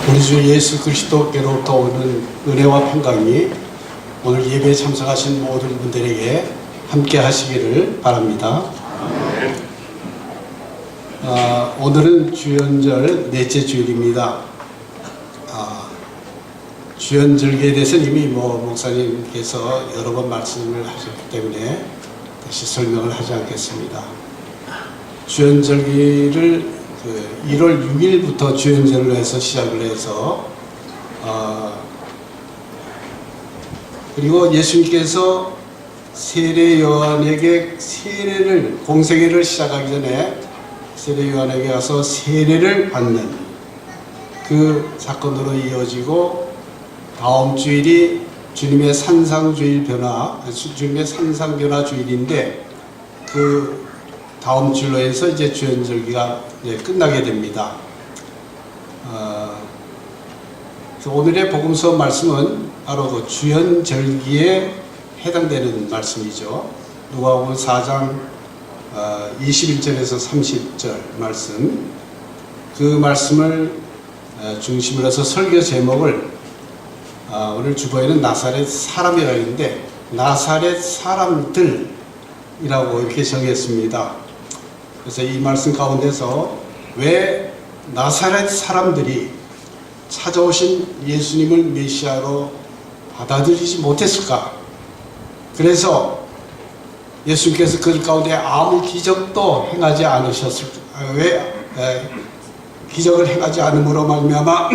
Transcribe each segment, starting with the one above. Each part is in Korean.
우리 주 예수 그리스도께로부터 오는 은혜와 평강이 오늘 예배에 참석하신 모든 분들에게 함께 하시기를 바랍니다. 오늘은 주연절 넷째 주일입니다. 주연절기에 대해서 이미 목사님께서 여러 번 말씀을 하셨기 때문에 다시 설명을 하지 않겠습니다. 주연절기를 1월 6일부터 주연절로 해서 시작을 해서 그리고 예수님께서 세례 요한에게 공생애를 시작하기 전에 세례 요한에게 가서 세례를 받는 그 사건으로 이어지고, 다음 주일이 주님의 산상주일 주님의 산상변화 주일인데, 그 다음 주일로 해서 이제 주연절기가 끝나게 됩니다. 오늘의 복음서 말씀은 바로 그 주연절기에 해당되는 말씀이죠. 누가복음 4장 21절에서 30절 말씀, 그 말씀을 중심으로 해서 설교 제목을 오늘 주보에는 나사렛 사람이라고 했는데 나사렛 사람들이라고 이렇게 정했습니다. 그래서 이 말씀 가운데서 왜 나사렛 사람들이 찾아오신 예수님을 메시아로 받아들이지 못했을까? 그래서 예수님께서 그 가운데 아무 기적도 행하지 않으셨을까? 왜 기적을 행하지 않음으로 말미암아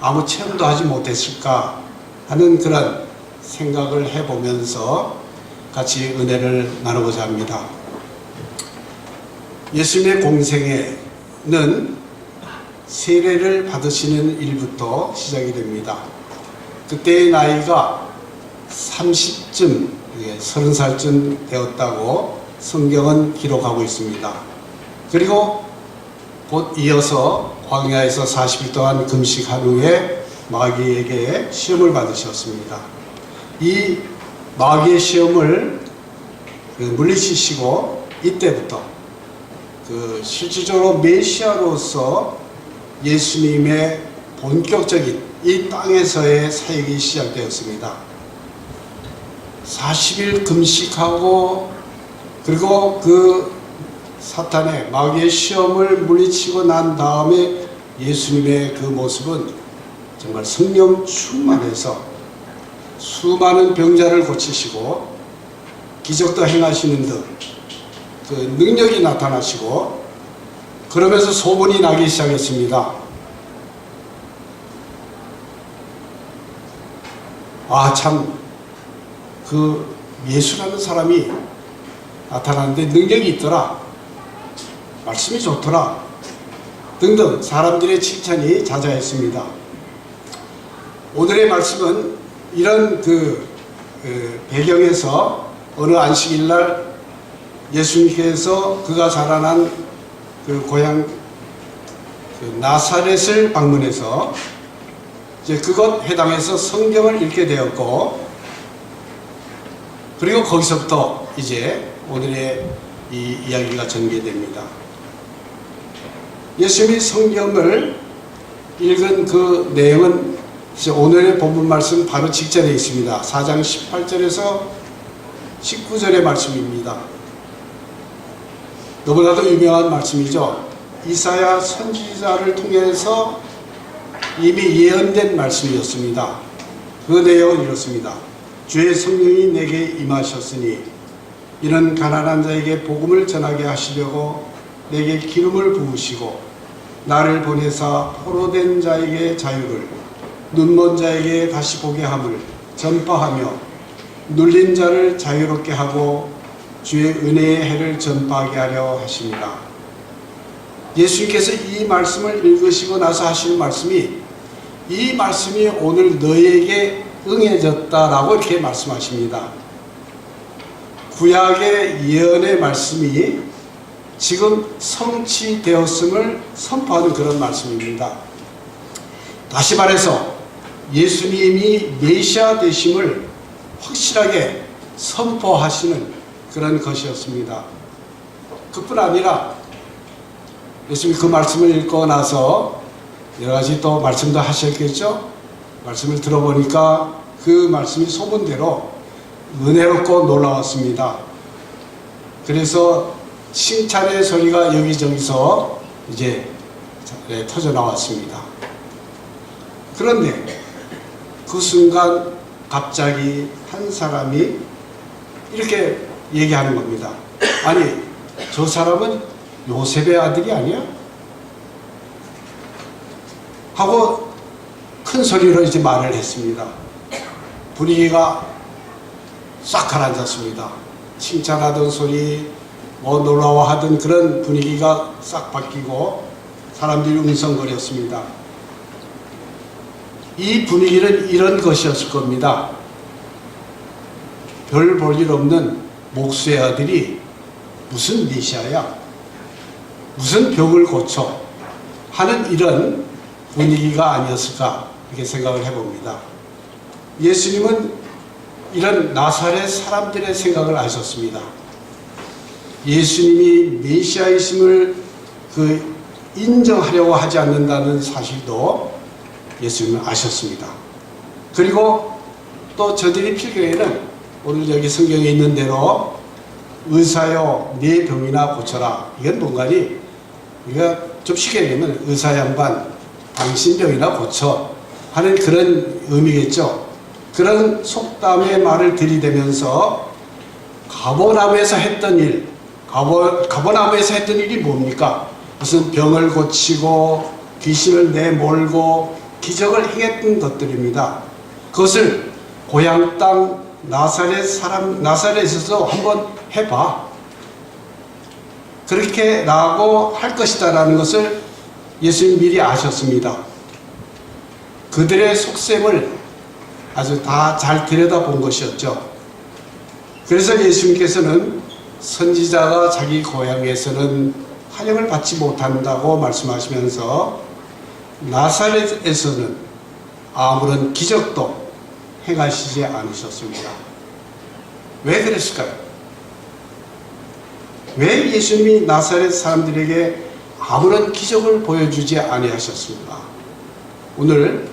아무 체험도 하지 못했을까 하는 그런 생각을 해보면서 같이 은혜를 나누고자 합니다. 예수님의 공생애는 세례를 받으시는 일부터 시작이 됩니다. 그때의 나이가 30쯤, 30살쯤 되었다고 성경은 기록하고 있습니다. 그리고 곧 이어서 광야에서 40일 동안 금식한 후에 마귀에게 시험을 받으셨습니다. 이 마귀의 시험을 물리치시고 이때부터 실질적으로 메시아로서 예수님의 본격적인 이 땅에서의 사역이 시작되었습니다. 40일 금식하고 그리고 그 사탄의 마귀의 시험을 물리치고 난 다음에 예수님의 그 모습은 정말 성령 충만해서 수많은 병자를 고치시고 기적도 행하시는 등 그 능력이 나타나시고, 그러면서 소문이 나기 시작했습니다. 참 그 예수라는 사람이 나타나는데 능력이 있더라, 말씀이 좋더라 등등 사람들의 칭찬이 자자했습니다. 오늘의 말씀은 이런 배경에서 어느 안식일날 예수님께서 그가 자라난 그 고향 나사렛을 방문해서 이제 그것 해당해서 성경을 읽게 되었고, 그리고 거기서부터 이제 오늘의 이 이야기가 전개됩니다. 예수님이 성경을 읽은 그 내용은 오늘의 본문 말씀 바로 직전에 있습니다. 4장 18절에서 19절의 말씀입니다. 너무나도 유명한 말씀이죠. 이사야 선지자를 통해서 이미 예언된 말씀이었습니다. 그 내용은 이렇습니다. 주의 성령이 내게 임하셨으니 이는 가난한 자에게 복음을 전하게 하시려고 내게 기름을 부으시고 나를 보내사 포로된 자에게 자유를, 눈먼 자에게 다시 보게 함을 전파하며 눌린 자를 자유롭게 하고 주의 은혜의 해를 전파하게 하려 하십니다. 예수님께서 이 말씀을 읽으시고 나서 하시는 말씀이, 이 말씀이 오늘 너에게 응해졌다라고 이렇게 말씀하십니다. 구약의 예언의 말씀이 지금 성취되었음을 선포하는 그런 말씀입니다. 다시 말해서 예수님이 메시아 되심을 확실하게 선포하시는 그런 것이었습니다. 그뿐 아니라 예수님이 그 말씀을 읽고 나서 여러 가지 또 말씀도 하셨겠죠? 말씀을 들어보니까 그 말씀이 소문대로 은혜롭고 놀라웠습니다. 그래서 칭찬의 소리가 여기저기서 이제 터져 나왔습니다. 그런데 그 순간 갑자기 한 사람이 이렇게 얘기하는 겁니다. 아니, 저 사람은 요셉의 아들이 아니야? 하고 큰 소리로 이제 말을 했습니다. 분위기가 싹 가라앉았습니다. 칭찬하던 소리, 놀라워하던 그런 분위기가 싹 바뀌고 사람들이 웅성거렸습니다. 이 분위기는 이런 것이었을 겁니다. 별 볼 일 없는 목수의 아들이 무슨 메시아야? 무슨 병을 고쳐? 하는 이런 분위기가 아니었을까 이렇게 생각을 해봅니다. 예수님은 이런 나사렛 사람들의 생각을 아셨습니다. 예수님이 메시아이심을 인정하려고 하지 않는다는 사실도 예수님은 아셨습니다. 그리고 또 저들이 필경에는 오늘 여기 성경에 있는 대로 의사여 네 병이나 고쳐라. 이건 뭔가니 우리가 좀 쉽게 얘기하면 의사 양반 당신 병이나 고쳐 하는 그런 의미겠죠. 그런 속담의 말을 들이대면서 가버나움에서 했던 일, 가버나움에서 했던 일이 뭡니까? 무슨 병을 고치고 귀신을 내몰고 기적을 행했던 것들입니다. 그것을 고향 땅 나사렛에서 한번 해봐. 그렇게 나고 할 것이다라는 것을 예수님 미리 아셨습니다. 그들의 속셈을 아주 다 잘 들여다본 것이었죠. 그래서 예수님께서는 선지자가 자기 고향에서는 환영을 받지 못한다고 말씀하시면서 나사렛에서는 아무런 기적도 행하시지 않으셨습니다. 왜 그랬을까요? 왜 예수님이 나사렛 사람들에게 아무런 기적을 보여주지 아니하셨습니까? 오늘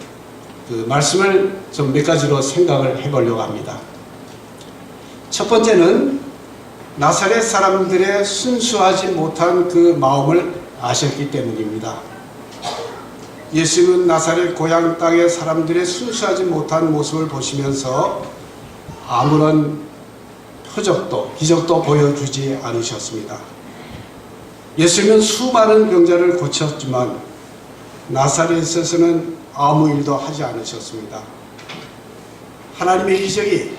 그 말씀을 좀 몇 가지로 생각을 해보려고 합니다. 첫 번째는 나사렛 사람들의 순수하지 못한 그 마음을 아셨기 때문입니다. 예수님은 나사렛 고향 땅의 사람들의 순수하지 못한 모습을 보시면서 아무런 표적도 기적도 보여주지 않으셨습니다. 예수님은 수많은 병자를 고쳤지만 나사렛에서는 아무 일도 하지 않으셨습니다. 하나님의 기적이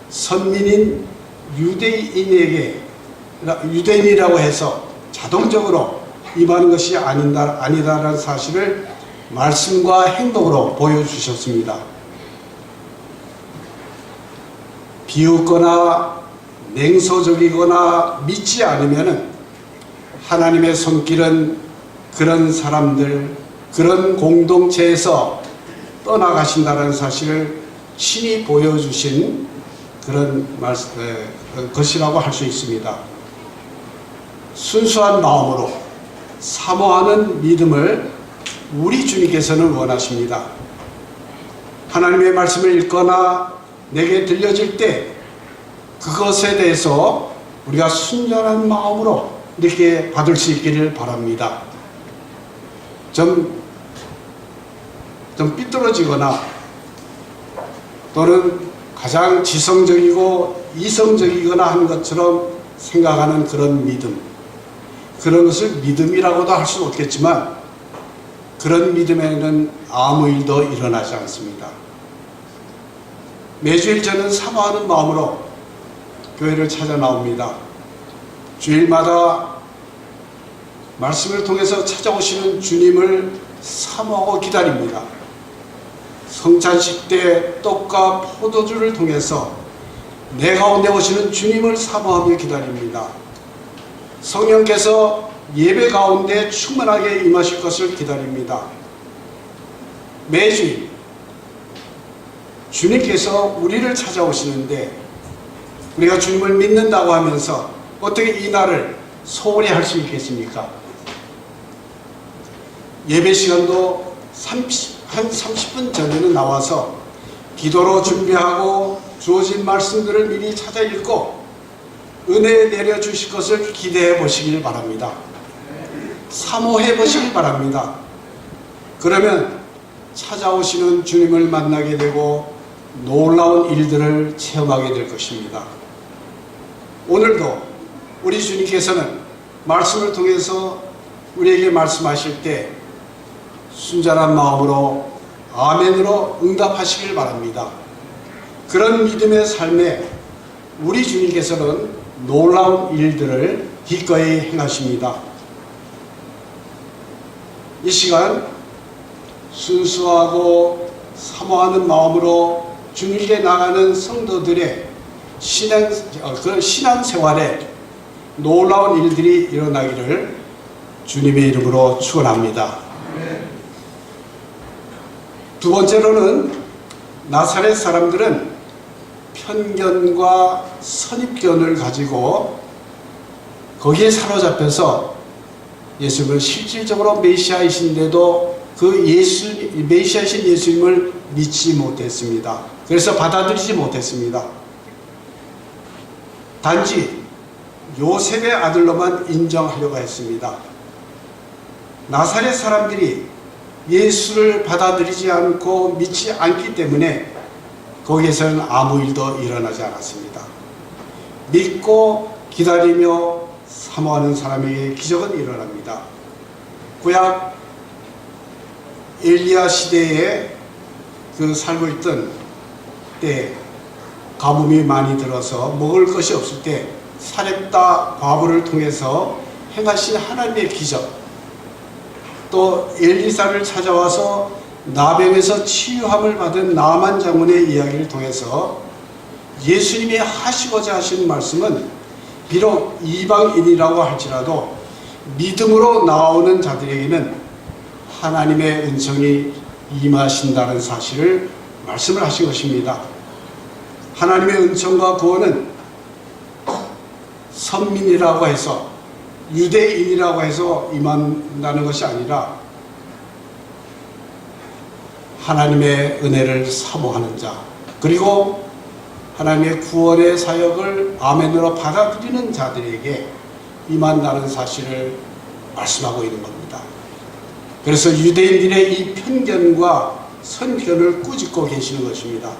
선민인 유대인이라고 해서 자동적으로 임하는 것이 아니다라는 사실을 말씀과 행동으로 보여주셨습니다. 비웃거나 냉소적이거나 믿지 않으면 하나님의 손길은 그런 사람들, 그런 공동체에서 떠나가신다는 사실을 신이 보여주신 그런 것이라고 할 수 있습니다. 순수한 마음으로 사모하는 믿음을 우리 주님께서는 원하십니다. 하나님의 말씀을 읽거나 내게 들려질 때 그것에 대해서 우리가 순전한 마음으로 이렇게 받을 수 있기를 바랍니다. 좀 삐뚤어지거나 또는 가장 지성적이고 이성적이거나 하는 것처럼 생각하는 그런 믿음, 그런 것을 믿음이라고도 할 수는 없겠지만 그런 믿음에는 아무 일도 일어나지 않습니다. 매주일 저는 사모하는 마음으로 교회를 찾아 나옵니다. 주일마다 말씀을 통해서 찾아오시는 주님을 사모하고 기다립니다. 성찬식 때 떡과 포도주를 통해서 내 가운데 오시는 주님을 사모하며 기다립니다. 성령께서 예배 가운데 충만하게 임하실 것을 기다립니다. 매주일 주님께서 우리를 찾아오시는데 우리가 주님을 믿는다고 하면서 어떻게 이 날을 소홀히 할 수 있겠습니까? 예배 시간도 한 30분 전에는 나와서 기도로 준비하고 주어진 말씀들을 미리 찾아 읽고 은혜 내려주실 것을 기대해 보시길 바랍니다. 사모해 보시길 바랍니다. 그러면 찾아오시는 주님을 만나게 되고 놀라운 일들을 체험하게 될 것입니다. 오늘도 우리 주님께서는 말씀을 통해서 우리에게 말씀하실 때 순전한 마음으로 아멘으로 응답하시길 바랍니다. 그런 믿음의 삶에 우리 주님께서는 놀라운 일들을 기꺼이 행하십니다. 이 시간 순수하고 사모하는 마음으로 주님께 나가는 성도들의 신앙생활에 놀라운 일들이 일어나기를 주님의 이름으로 축원합니다. 두 번째로는 나사렛 사람들은 편견과 선입견을 가지고 거기에 사로잡혀서 예수님을 실질적으로 메시아이신데도 그 메시아이신 예수님을 믿지 못했습니다. 그래서 받아들이지 못했습니다. 단지 요셉의 아들로만 인정하려고 했습니다. 나사렛 사람들이 예수를 받아들이지 않고 믿지 않기 때문에 거기에서는 아무 일도 일어나지 않았습니다. 믿고 기다리며 사모하는 사람에게 기적은 일어납니다. 구약 엘리야 시대에 살고 있던 때 가뭄이 많이 들어서 먹을 것이 없을 때 사렙다 과부를 통해서 행하신 하나님의 기적, 또 엘리사를 찾아와서 나병에서 치유함을 받은 나만 장군의 이야기를 통해서 예수님이 하시고자 하신 말씀은 비록 이방인이라고 할지라도 믿음으로 나오는 자들에게는 하나님의 은총이 임하신다는 사실을 말씀을 하신 것입니다. 하나님의 은총과 구원은 선민이라고 해서 유대인이라고 해서 임한다는 것이 아니라 하나님의 은혜를 사모하는 자, 그리고 하나님의 구원의 사역을 아멘으로 받아들이는 자들에게 임한다는 사실을 말씀하고 있는 겁니다. 그래서 유대인들의 이 편견과 선견을 꾸짖고 계시는 것입니다.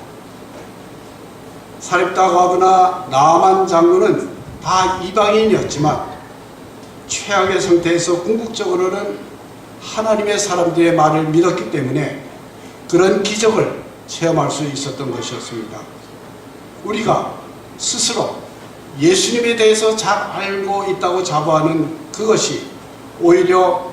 사렙다 과부나 나만 장군은 다 이방인이었지만 최악의 상태에서 궁극적으로는 하나님의 사람들의 말을 믿었기 때문에 그런 기적을 체험할 수 있었던 것이었습니다. 우리가 스스로 예수님에 대해서 잘 알고 있다고 자부하는 그것이 오히려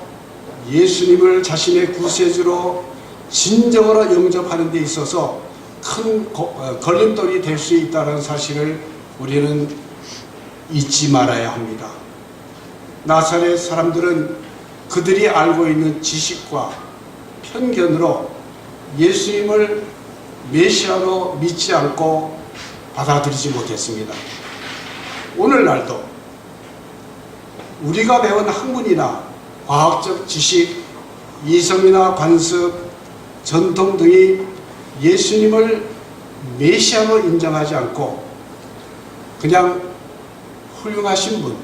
예수님을 자신의 구세주로 진정으로 영접하는 데 있어서 큰 걸림돌이 될 수 있다는 사실을 우리는 잊지 말아야 합니다. 나사렛 사람들은 그들이 알고 있는 지식과 편견으로 예수님을 메시아로 믿지 않고 받아들이지 못했습니다. 오늘날도 우리가 배운 학문이나 과학적 지식, 이성이나 관습, 전통 등이 예수님을 메시아로 인정하지 않고 그냥 훌륭하신 분,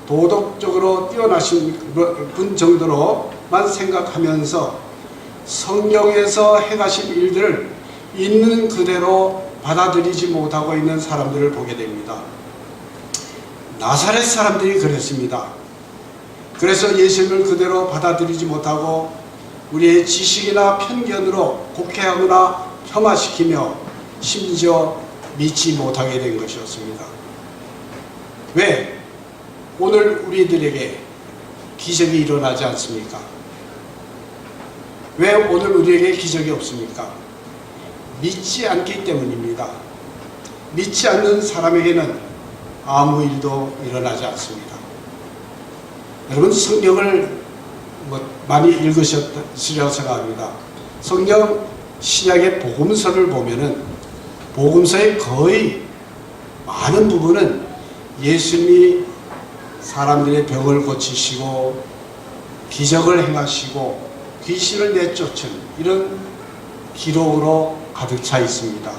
도덕적으로 뛰어나신 분 정도로만 생각하면서 성경에서 행하신 일들을 있는 그대로 받아들이지 못하고 있는 사람들을 보게 됩니다. 나사렛 사람들이 그랬습니다. 그래서 예수님을 그대로 받아들이지 못하고 우리의 지식이나 편견으로 곡해하거나 폄하시키며 심지어 믿지 못하게 된 것이었습니다. 왜 오늘 우리들에게 기적이 일어나지 않습니까? 왜 오늘 우리에게 기적이 없습니까? 믿지 않기 때문입니다. 믿지 않는 사람에게는 아무 일도 일어나지 않습니다. 여러분 성경을 많이 읽으셨으리라고 생각합니다. 성경 신약의 복음서를 보면은 복음서의 거의 많은 부분은 예수님이 사람들의 병을 고치시고 기적을 행하시고 귀신을 내쫓은 이런 기록으로 가득 차 있습니다.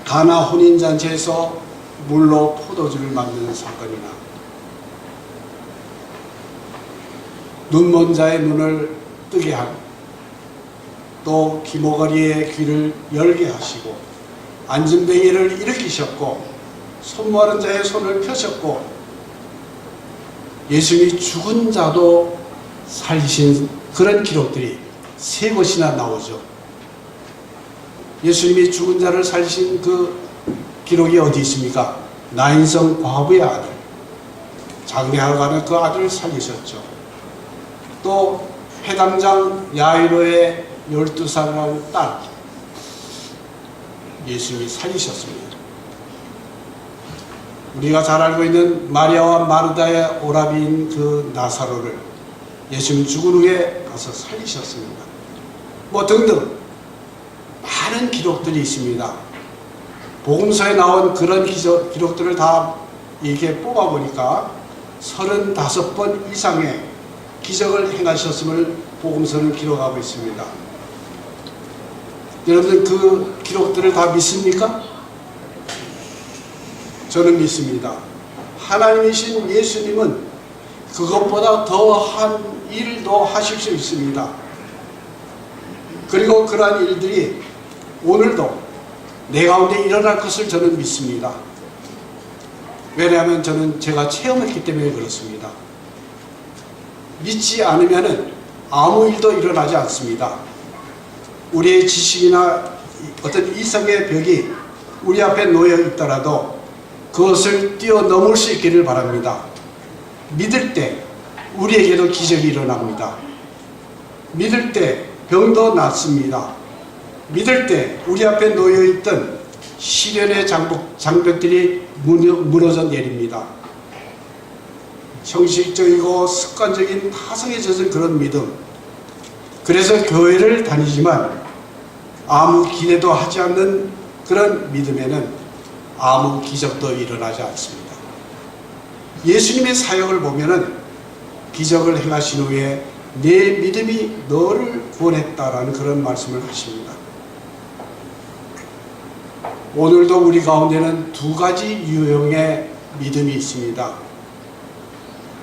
가나 혼인잔치에서 물로 포도주를 만드는 사건이나 눈먼 자의 눈을 뜨게 하고 또 기모거리의 귀를 열게 하시고 안진뱅이를 일으키셨고 손마른 자의 손을 펴셨고 예수님이 죽은 자도 살리신 그런 기록들이 세 곳이나 나오죠. 예수님이 죽은 자를 살리신 그 기록이 어디 있습니까? 나인성 과부의 아들, 장례하러 가는 그 아들을 살리셨죠. 또 회당장 야이로의 12살이라는 딸, 예수님이 살리셨습니다. 우리가 잘 알고 있는 마리아와 마르다의 오라비인 그 나사로를 예수님 죽은 후에 가서 살리셨습니다. 뭐 등등 많은 기록들이 있습니다. 복음서에 나온 그런 기록들을 다 이렇게 뽑아보니까 35번 이상의 기적을 행하셨음을 복음서는 기록하고 있습니다. 여러분들 그 기록들을 다 믿습니까? 저는 믿습니다. 하나님이신 예수님은 그것보다 더한 일도 하실 수 있습니다. 그리고 그러한 일들이 오늘도 내 가운데 일어날 것을 저는 믿습니다. 왜냐하면 저는 제가 체험했기 때문에 그렇습니다. 믿지 않으면 아무 일도 일어나지 않습니다. 우리의 지식이나 어떤 이성의 벽이 우리 앞에 놓여 있더라도 그것을 뛰어넘을 수 있기를 바랍니다. 믿을 때 우리에게도 기적이 일어납니다. 믿을 때 병도 낫습니다. 믿을 때 우리 앞에 놓여있던 시련의 장벽들이 무너져 내립니다. 형식적이고 습관적인 타성에 젖은 그런 믿음, 그래서 교회를 다니지만 아무 기대도 하지 않는 그런 믿음에는 아무 기적도 일어나지 않습니다. 예수님의 사역을 보면은 기적을 행하신 후에 내 믿음이 너를 구원했다라는 그런 말씀을 하십니다. 오늘도 우리 가운데는 두 가지 유형의 믿음이 있습니다.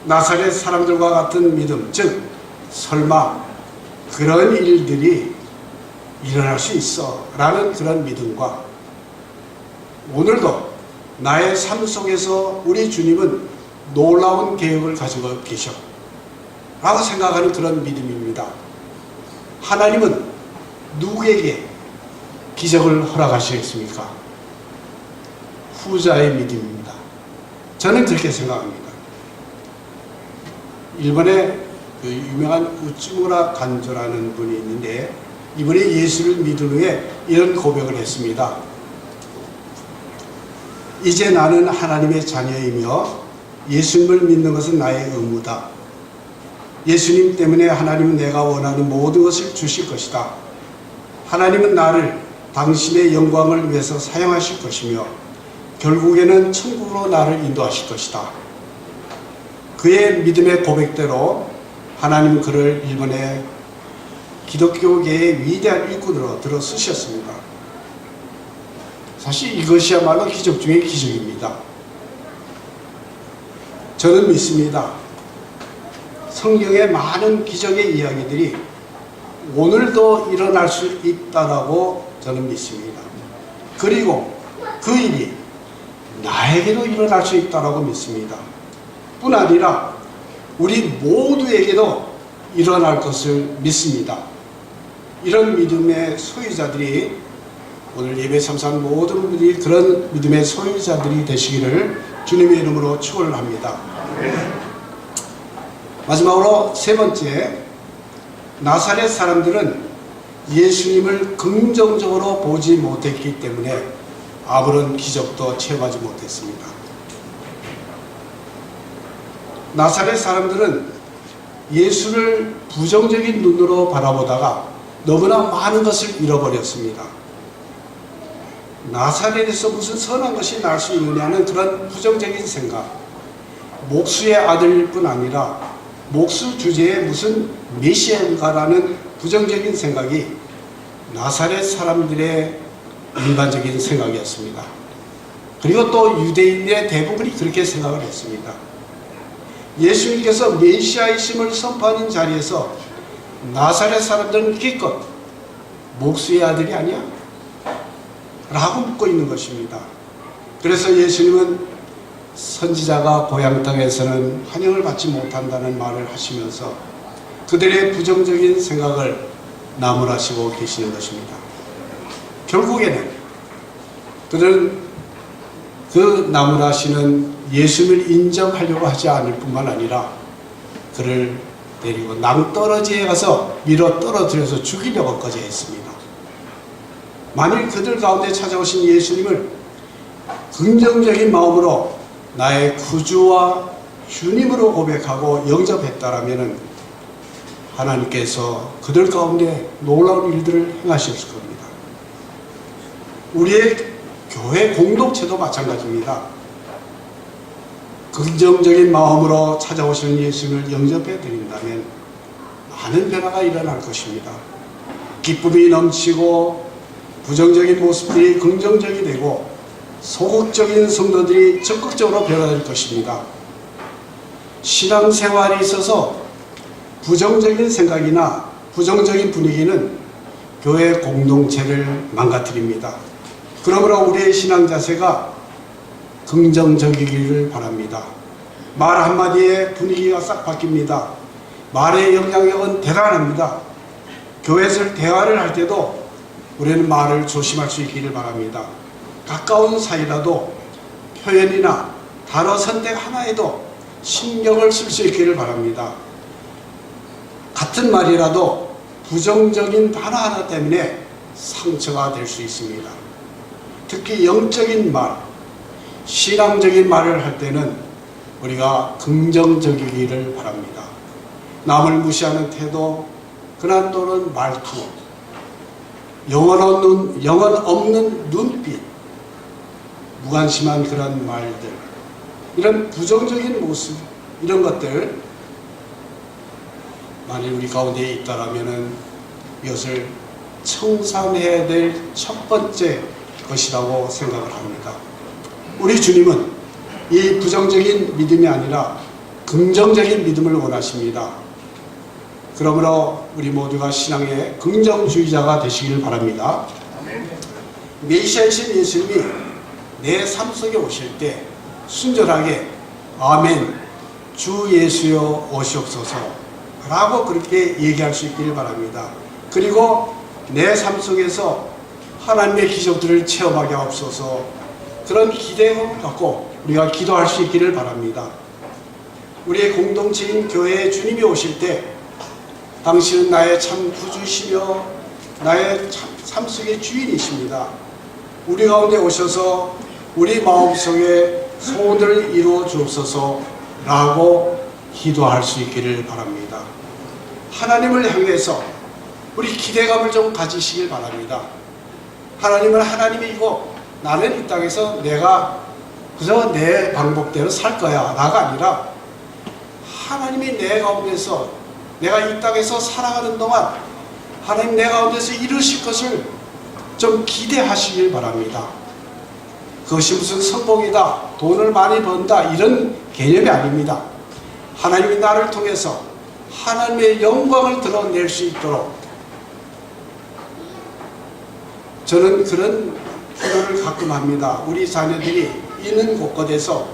나사렛 사람들과 같은 믿음, 즉 설마 그런 일들이 일어날 수 있어 라는 그런 믿음과 오늘도 나의 삶 속에서 우리 주님은 놀라운 계획을 가지고 계셔 라고 생각하는 그런 믿음입니다. 하나님은 누구에게 기적을 허락하시겠습니까? 후자의 믿음입니다. 저는 그렇게 생각합니다. 일본에 그 유명한 우찌무라 간조라는 분이 있는데 이분이 예수를 믿은 후에 이런 고백을 했습니다. 이제 나는 하나님의 자녀이며 예수님을 믿는 것은 나의 의무다. 예수님 때문에 하나님은 내가 원하는 모든 것을 주실 것이다. 하나님은 나를 당신의 영광을 위해서 사용하실 것이며 결국에는 천국으로 나를 인도하실 것이다. 그의 믿음의 고백대로 하나님은 그를 일본의 기독교계의 위대한 일꾼으로 들어 쓰셨습니다. 사실 이것이야말로 기적 중의 기적입니다. 저는 믿습니다. 성경의 많은 기적의 이야기들이 오늘도 일어날 수 있다라고 저는 믿습니다. 그리고 그 일이 나에게도 일어날 수 있다라고 믿습니다. 뿐 아니라 우리 모두에게도 일어날 것을 믿습니다. 이런 믿음의 소유자들이 오늘 예배 참석한 모든 분들이 그런 믿음의 소유자들이 되시기를 주님의 이름으로 축원을 합니다. 마지막으로 세 번째, 나사렛 사람들은 예수님을 긍정적으로 보지 못했기 때문에 아무런 기적도 체험하지 못했습니다. 나사렛 사람들은 예수를 부정적인 눈으로 바라보다가 너무나 많은 것을 잃어버렸습니다. 나사렛에서 무슨 선한 것이 날 수 있느냐는 그런 부정적인 생각, 목수의 아들일 뿐 아니라 목수 주제에 무슨 메시아인가라는 부정적인 생각이 나사렛 사람들의 일반적인 생각이었습니다. 그리고 또 유대인의 대부분이 그렇게 생각을 했습니다. 예수님께서 메시아이심을 선포하는 자리에서 나사렛 사람들은 기껏 목수의 아들이 아니야? 라고 묻고 있는 것입니다. 그래서 예수님은 선지자가 고향 땅에서는 환영을 받지 못한다는 말을 하시면서 그들의 부정적인 생각을 나무라시고 계시는 것입니다. 결국에는 그들은 그 나무라시는 예수님을 인정하려고 하지 않을 뿐만 아니라 그를 데리고 낭떠러지에 가서 밀어 떨어뜨려서 죽이려고까지 했습니다. 만일 그들 가운데 찾아오신 예수님을 긍정적인 마음으로 나의 구주와 주님으로 고백하고 영접했다라면 하나님께서 그들 가운데 놀라운 일들을 행하셨을 겁니다. 우리의 교회 공동체도 마찬가지입니다. 긍정적인 마음으로 찾아오시는 예수님을 영접해 드린다면 많은 변화가 일어날 것입니다. 기쁨이 넘치고 부정적인 모습들이 긍정적이 되고 소극적인 성도들이 적극적으로 변화될 것입니다. 신앙생활에 있어서 부정적인 생각이나 부정적인 분위기는 교회 공동체를 망가뜨립니다. 그러므로 우리의 신앙 자세가 긍정적이기를 바랍니다. 말 한마디에 분위기가 싹 바뀝니다. 말의 영향력은 대단합니다. 교회에서 대화를 할 때도 우리는 말을 조심할 수 있기를 바랍니다. 가까운 사이라도 표현이나 단어 선택 하나에도 신경을 쓸 수 있기를 바랍니다. 같은 말이라도 부정적인 단어 하나 때문에 상처가 될 수 있습니다. 특히 영적인 말, 신앙적인 말을 할 때는 우리가 긍정적이기를 바랍니다. 남을 무시하는 태도, 그런 또는 말투, 영혼 없는 눈빛, 무관심한 그런 말들, 이런 부정적인 모습, 이런 것들 만일 우리 가운데 있다라면은 이것을 청산해야 될 첫 번째 것이라고 생각을 합니다. 우리 주님은 이 부정적인 믿음이 아니라 긍정적인 믿음을 원하십니다. 그러므로 우리 모두가 신앙의 긍정주의자가 되시길 바랍니다. 메시아이신 예수님이 내 삶 속에 오실 때 순전하게 아멘, 주 예수여 오시옵소서 라고 그렇게 얘기할 수 있기를 바랍니다. 그리고 내 삶 속에서 하나님의 기적들을 체험하게 하옵소서, 그런 기대감을 갖고 우리가 기도할 수 있기를 바랍니다. 우리의 공동체인 교회에 주님이 오실 때 당신은 나의 참 구주시며 나의 삶 속의 주인이십니다. 우리 가운데 오셔서 우리 마음속에 소원을 이루어 주옵소서 라고 기도할 수 있기를 바랍니다. 하나님을 향해서 우리 기대감을 좀 가지시길 바랍니다. 하나님은 하나님이고 나는 이 땅에서 내가 그저 내 방법대로 살 거야 라가 아니라 하나님이 내 가운데서 내가 이 땅에서 살아가는 동안 하나님 내 가운데서 이루실 것을 좀 기대하시길 바랍니다. 그것이 무슨 성공이다, 돈을 많이 번다 이런 개념이 아닙니다. 하나님이 나를 통해서 하나님의 영광을 드러낼 수 있도록 저는 그런 기도를 가끔 합니다. 우리 자녀들이 있는 곳곳에서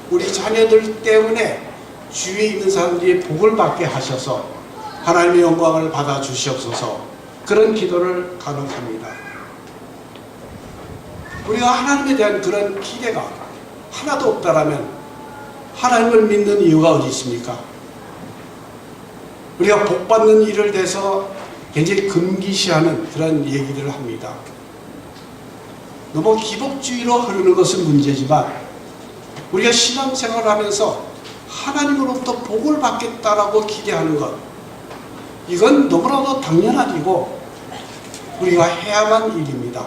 우리 자녀들 때문에 주위에 있는 사람들이 복을 받게 하셔서 하나님의 영광을 받아 주시옵소서, 그런 기도를 간혹 합니다. 우리가 하나님에 대한 그런 기대가 하나도 없다라면 하나님을 믿는 이유가 어디 있습니까? 우리가 복받는 일을 대해서 굉장히 금기시하는 그런 얘기들을 합니다. 너무 기복주의로 흐르는 것은 문제지만 우리가 신앙생활을 하면서 하나님으로부터 복을 받겠다라고 기대하는 것, 이건 너무나도 당연한 일이고 우리가 해야만 일입니다.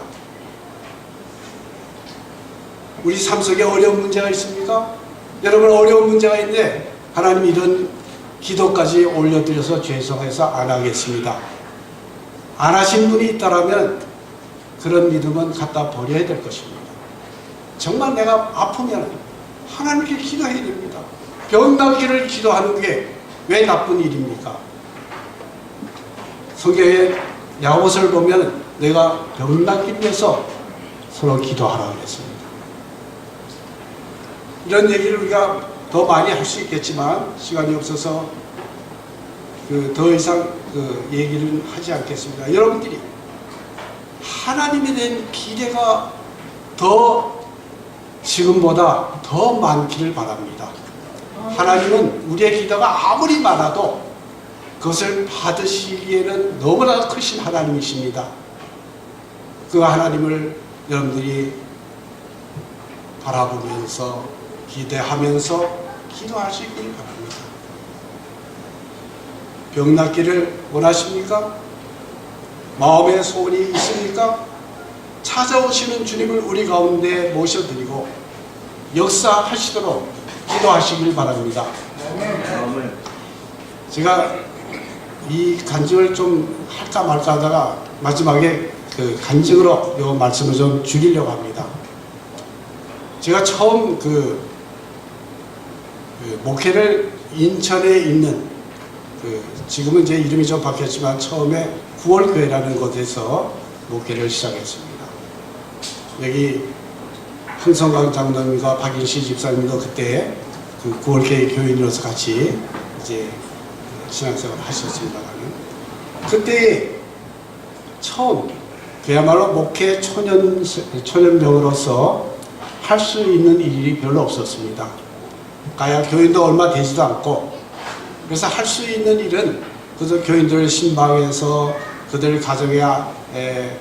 우리 삶 속에 어려운 문제가 있습니까? 여러분, 어려운 문제가 있는데 하나님 이런 기도까지 올려드려서 죄송해서 안 하겠습니다. 안 하신 분이 있다면 그런 믿음은 갖다 버려야 될 것입니다. 정말 내가 아프면 하나님께 기도해야 됩니다. 병 낫기를 기도하는 게 왜 나쁜 일입니까? 성경에 야고보서를 보면 내가 병 낫기 위해서 서로 기도하라고 했습니다. 이런 얘기를 우리가 더 많이 할 수 있겠지만 시간이 없어서 더 이상 얘기를 하지 않겠습니다. 여러분들이 하나님에 대한 기대가 지금보다 더 많기를 바랍니다. 하나님은 우리의 기도가 아무리 많아도 그것을 받으시기에는 너무나 크신 하나님이십니다. 그 하나님을 여러분들이 바라보면서 기대하면서 기도할 수 있길 바랍니다. 병 낫기를 원하십니까? 마음의 소원이 있습니까? 찾아오시는 주님을 우리 가운데 모셔드리고 역사하시도록 기도하시길 바랍니다. 제가 이 간증을 좀 할까 말까 하다가 마지막에 간증으로 이 말씀을 좀 줄이려고 합니다. 제가 처음 목회를 인천에 있는 지금은 이제 이름이 좀 바뀌었지만 처음에 9월교회라는 곳에서 목회를 시작했습니다. 여기 흥성강 장로님과 박인시 집사님도 그때 9월교회 교인으로서 같이 이제 신앙생활을 하셨습니다만 그때 처음 그야말로 목회 초년병으로서 할 수 있는 일이 별로 없었습니다. 가야 교인도 얼마 되지도 않고 그래서 할 수 있는 일은 그저 교인들 신방에서 그들 가정의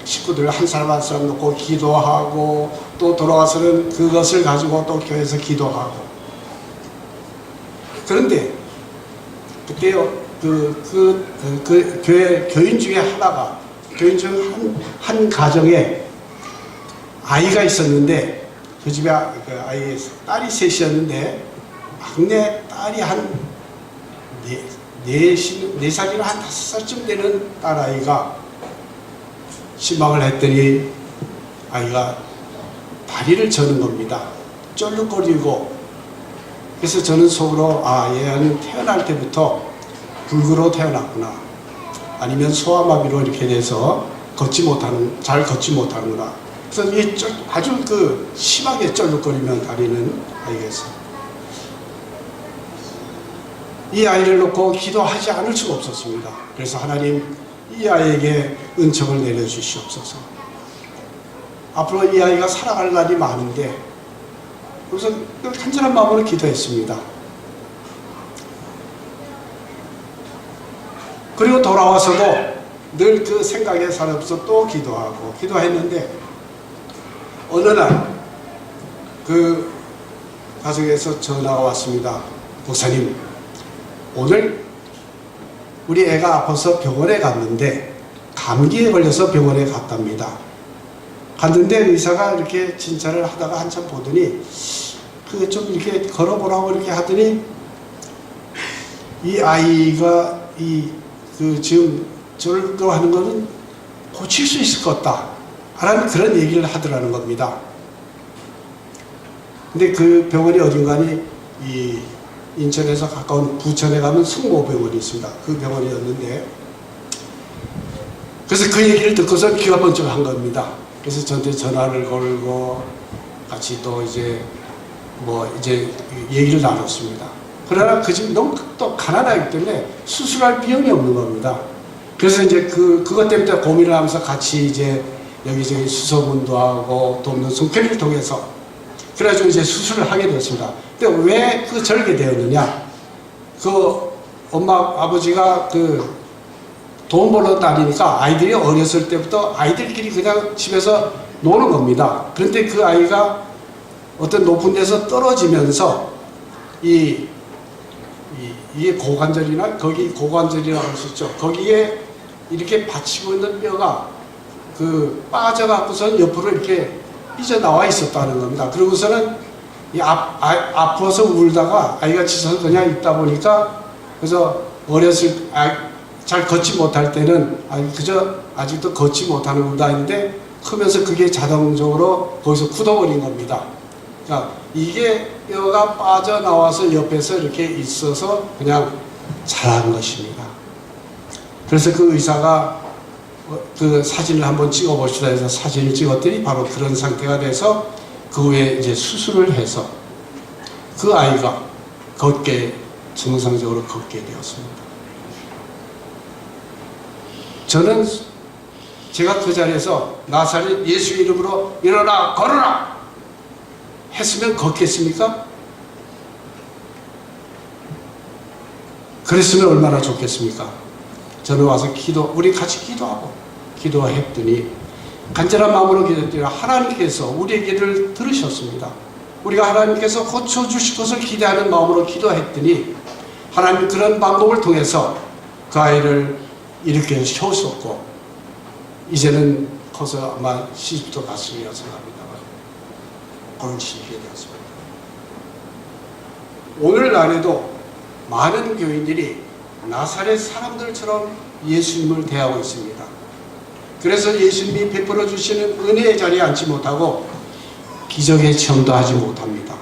식구들 한 사람 한 사람 놓고 기도하고 또 돌아와서는 그것을 가지고 또 교회에서 기도하고 그런데 그때요 교회 교인 중에 하나가 교인 중 한 가정에 아이가 있었는데 그 집에 아이 딸이 셋이었는데 막내 딸이 한 4살이나 한 5살쯤 되는 딸아이가 신방을 했더니 아이가 다리를 저는 겁니다. 쩔룩거리고 그래서 저는 속으로 얘는 태어날 때부터 불구로 태어났구나 아니면 소아마비로 이렇게 돼서 잘 걷지 못하는구나. 그래서 이 아주 심하게 쩔룩거리면 다리는 아이가 있어요. 이 아이를 놓고 기도하지 않을 수가 없었습니다. 그래서 하나님 이 아이에게 은총을 내려주시옵소서. 앞으로 이 아이가 살아갈 날이 많은데 그래서 간절한 마음으로 기도했습니다. 그리고 돌아와서도 늘 그 생각에 살아서 또 기도하고 기도했는데 어느 날 그 가정에서 전화가 왔습니다. 목사님 오늘 우리 애가 아파서 병원에 갔는데 감기에 걸려서 병원에 갔답니다. 갔는데 의사가 이렇게 진찰을 하다가 한참 보더니 그게 좀 이렇게 걸어보라고 이렇게 하더니 이 아이가 지금 저거 하는 거는 고칠 수 있을 것 같다 라는 그런 얘기를 하더라는 겁니다. 근데 그 병원이 어딘가니 인천에서 가까운 부천에 가면 승모병원이 있습니다. 그 병원이었는데 그래서 그 얘기를 듣고서 귀가 번쩍한 겁니다. 그래서 저한테 전화를 걸고 같이 또 이제 얘기를 나눴습니다. 그러나 그 집 너무 또 가난하기 때문에 수술할 비용이 없는 겁니다. 그래서 이제 그것 때문에 고민을 하면서 같이 이제 여기저기 수소문도 하고 돕는 손길을 통해서 그래가지고 이제 수술을 하게 되었습니다. 근데 왜 절개되었느냐? 엄마 아버지가 돈 벌러 다니니까 아이들이 어렸을 때부터 아이들끼리 그냥 집에서 노는 겁니다. 그런데 그 아이가 어떤 높은 데서 떨어지면서 이게 고관절이나 거기 고관절이라고 할 수 있죠. 거기에 이렇게 받치고 있는 뼈가 빠져갖고선 옆으로 이렇게 삐져나와 있었다는 겁니다. 그러고서는 아파서 울다가 아이가 지쳐서 그냥 있다 보니까 그래서 잘 걷지 못할 때는 그저 아직도 걷지 못하는 것도 크면서 그게 자동적으로 거기서 굳어버린 겁니다. 그러니까 이게 뼈가 빠져나와서 옆에서 이렇게 있어서 그냥 자란 것입니다. 그래서 그 의사가 그 사진을 한번 찍어봅시다 해서 사진을 찍었더니 바로 그런 상태가 돼서 그 후에 이제 수술을 해서 그 아이가 정상적으로 걷게 되었습니다. 저는 제가 그 자리에서 나사렛 예수 이름으로 일어나 걸어라 했으면 걷겠습니까? 그랬으면 얼마나 좋겠습니까? 저는 와서 우리 같이 기도했더니 간절한 마음으로 기도했더니 하나님께서 우리의 기도를 들으셨습니다. 우리가 하나님께서 고쳐주실 것을 기대하는 마음으로 기도했더니 하나님 그런 방법을 통해서 그 아이를 일으켜 세우셨고 이제는 커서 아마 시집도 갔으리라 생각합니다만 골치게 되었습니다. 오늘날에도 많은 교인들이 나사렛 사람들처럼 예수님을 대하고 있습니다. 그래서 예수님이 베풀어 주시는 은혜의 자리에 앉지 못하고 기적의 체험도 하지 못합니다.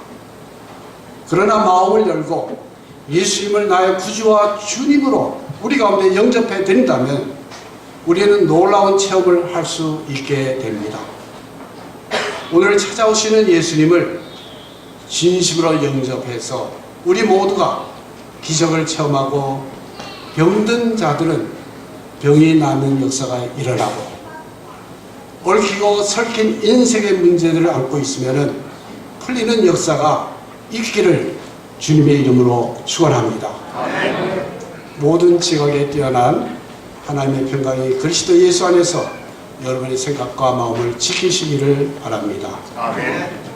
그러나 마음을 열고 예수님을 나의 구주와 주님으로 우리 가운데 영접해 드린다면 우리는 놀라운 체험을 할 수 있게 됩니다. 오늘 찾아오시는 예수님을 진심으로 영접해서 우리 모두가 기적을 체험하고 병든 자들은 병이 낫는 역사가 일어나고 얽히고 설킨 인생의 문제들을 안고 있으면 풀리는 역사가 있기를 주님의 이름으로 축원합니다. 모든 지각에 뛰어난 하나님의 평강이 그리스도 예수 안에서 여러분의 생각과 마음을 지키시기를 바랍니다. 아멘.